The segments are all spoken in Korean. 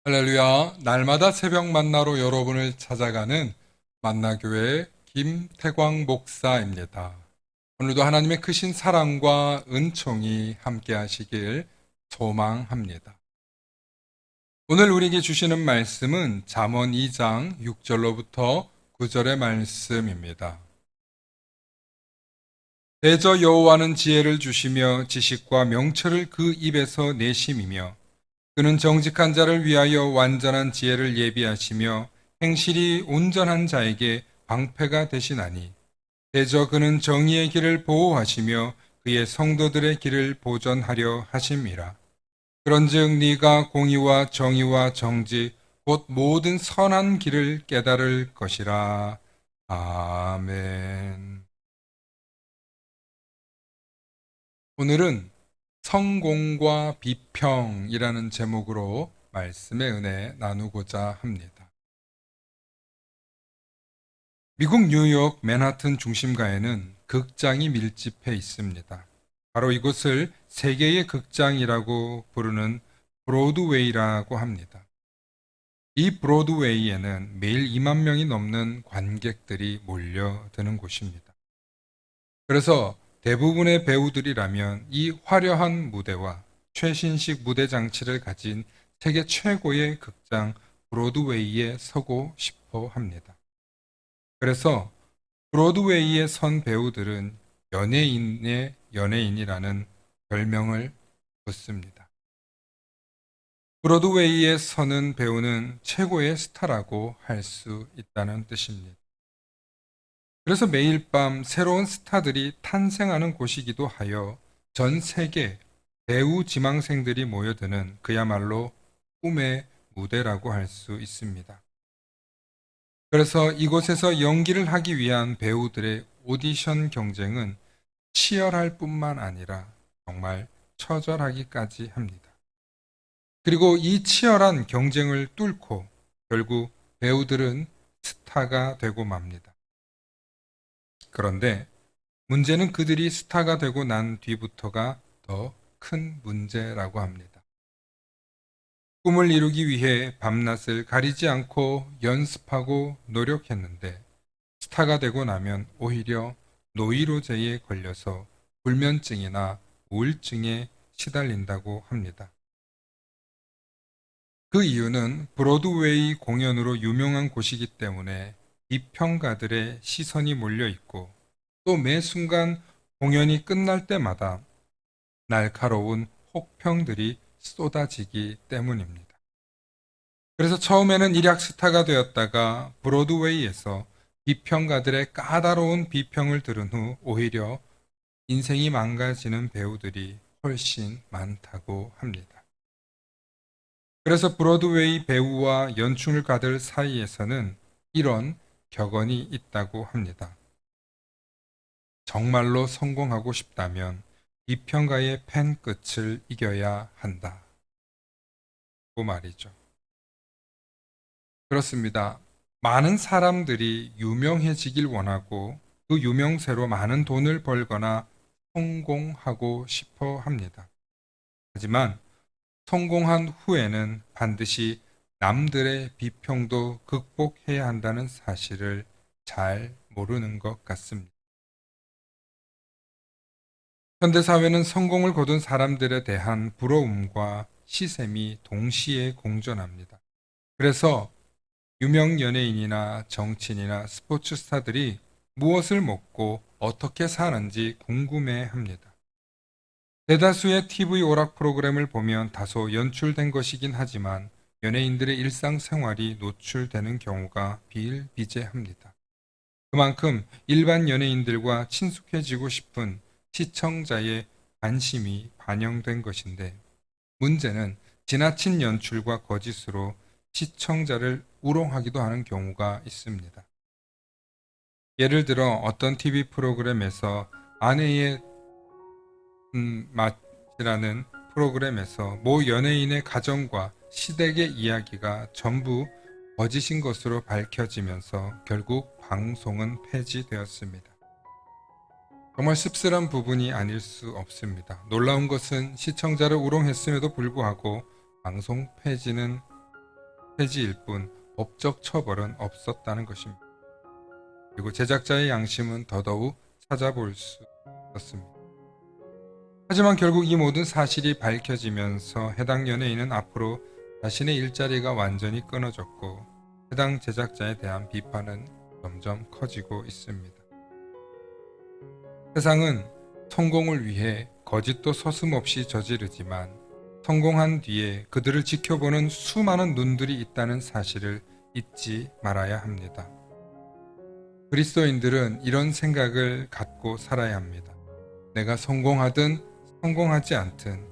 할렐루야. 날마다 새벽 만나로 여러분을 찾아가는 만나교회 김태광 목사입니다. 오늘도 하나님의 크신 사랑과 은총이 함께 하시길 소망합니다. 오늘 우리에게 주시는 말씀은 잠언 2장 6절로부터 9절의 말씀입니다. 대저 여호와는 지혜를 주시며 지식과 명철을 그 입에서 내심이며 그는 정직한 자를 위하여 완전한 지혜를 예비하시며 행실이 온전한 자에게 방패가 되시나니 대저 그는 정의의 길을 보호하시며 그의 성도들의 길을 보전하려 하심이라. 그런즉 네가 공의와 정의와 정직 곧 모든 선한 길을 깨달을 것이라. 아멘. 오늘은 성공과 비평이라는 제목으로 말씀의 은혜 나누고자 합니다. 미국 뉴욕 맨하튼 중심가에는 극장이 밀집해 있습니다. 바로 이곳을 세계의 극장이라고 부르는 브로드웨이라고 합니다. 이 브로드웨이에는 매일 2만 명이 넘는 관객들이 몰려드는 곳입니다. 그래서 대부분의 배우들이라면 이 화려한 무대와 최신식 무대 장치를 가진 세계 최고의 극장 브로드웨이에 서고 싶어 합니다. 그래서 브로드웨이에 선 배우들은 연예인의 연예인이라는 별명을 붙습니다. 브로드웨이에 서는 배우는 최고의 스타라고 할 수 있다는 뜻입니다. 그래서 매일 밤 새로운 스타들이 탄생하는 곳이기도 하여 전 세계 배우 지망생들이 모여드는 그야말로 꿈의 무대라고 할 수 있습니다. 그래서 이곳에서 연기를 하기 위한 배우들의 오디션 경쟁은 치열할 뿐만 아니라 정말 처절하기까지 합니다. 그리고 이 치열한 경쟁을 뚫고 결국 배우들은 스타가 되고 맙니다. 그런데 문제는 그들이 스타가 되고 난 뒤부터가 더 큰 문제라고 합니다. 꿈을 이루기 위해 밤낮을 가리지 않고 연습하고 노력했는데 스타가 되고 나면 오히려 노이로제에 걸려서 불면증이나 우울증에 시달린다고 합니다. 그 이유는 브로드웨이 공연으로 유명한 곳이기 때문에 비평가들의 시선이 몰려 있고 또 매 순간 공연이 끝날 때마다 날카로운 혹평들이 쏟아지기 때문입니다. 그래서 처음에는 일약 스타가 되었다가 브로드웨이에서 비평가들의 까다로운 비평을 들은 후 오히려 인생이 망가지는 배우들이 훨씬 많다고 합니다. 그래서 브로드웨이 배우와 연출가들 사이에서는 이런 격언이 있다고 합니다. 정말로 성공하고 싶다면 비평가의 펜 끝을 이겨야 한다. 그 말이죠. 그렇습니다. 많은 사람들이 유명해지길 원하고 그 유명세로 많은 돈을 벌거나 성공하고 싶어 합니다. 하지만 성공한 후에는 반드시 남들의 비평도 극복해야 한다는 사실을 잘 모르는 것 같습니다. 현대사회는 성공을 거둔 사람들에 대한 부러움과 시샘이 동시에 공존합니다. 그래서 유명 연예인이나 정치인이나 스포츠 스타들이 무엇을 먹고 어떻게 사는지 궁금해 합니다. 대다수의 TV 오락 프로그램을 보면 다소 연출된 것이긴 하지만 연예인들의 일상생활이 노출되는 경우가 비일비재합니다. 그만큼 일반 연예인들과 친숙해지고 싶은 시청자의 관심이 반영된 것인데 문제는 지나친 연출과 거짓으로 시청자를 우롱하기도 하는 경우가 있습니다. 예를 들어 어떤 TV 프로그램에서 아내의 맛이라는 프로그램에서 모 연예인의 가정과 시댁의 이야기가 전부 거짓인 것으로 밝혀지면서 결국 방송은 폐지되었습니다. 정말 씁쓸한 부분이 아닐 수 없습니다. 놀라운 것은 시청자를 우롱했음에도 불구하고 방송 폐지는 폐지일 뿐 법적 처벌은 없었다는 것입니다. 그리고 제작자의 양심은 더더욱 찾아볼 수 없었습니다. 하지만 결국 이 모든 사실이 밝혀지면서 해당 연예인은 앞으로 자신의 일자리가 완전히 끊어졌고 해당 제작자에 대한 비판은 점점 커지고 있습니다. 세상은 성공을 위해 거짓도 서슴없이 저지르지만 성공한 뒤에 그들을 지켜보는 수많은 눈들이 있다는 사실을 잊지 말아야 합니다. 그리스도인들은 이런 생각을 갖고 살아야 합니다. 내가 성공하든 성공하지 않든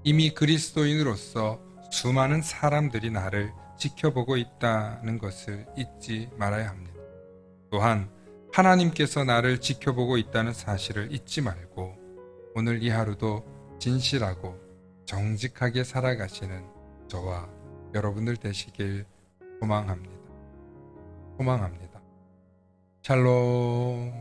이미 그리스도인으로서 수많은 사람들이 나를 지켜보고 있다는 것을 잊지 말아야 합니다. 또한 하나님께서 나를 지켜보고 있다는 사실을 잊지 말고 오늘 이 하루도 진실하고 정직하게 살아가시는 저와 여러분들 되시길 소망합니다. 샬롬.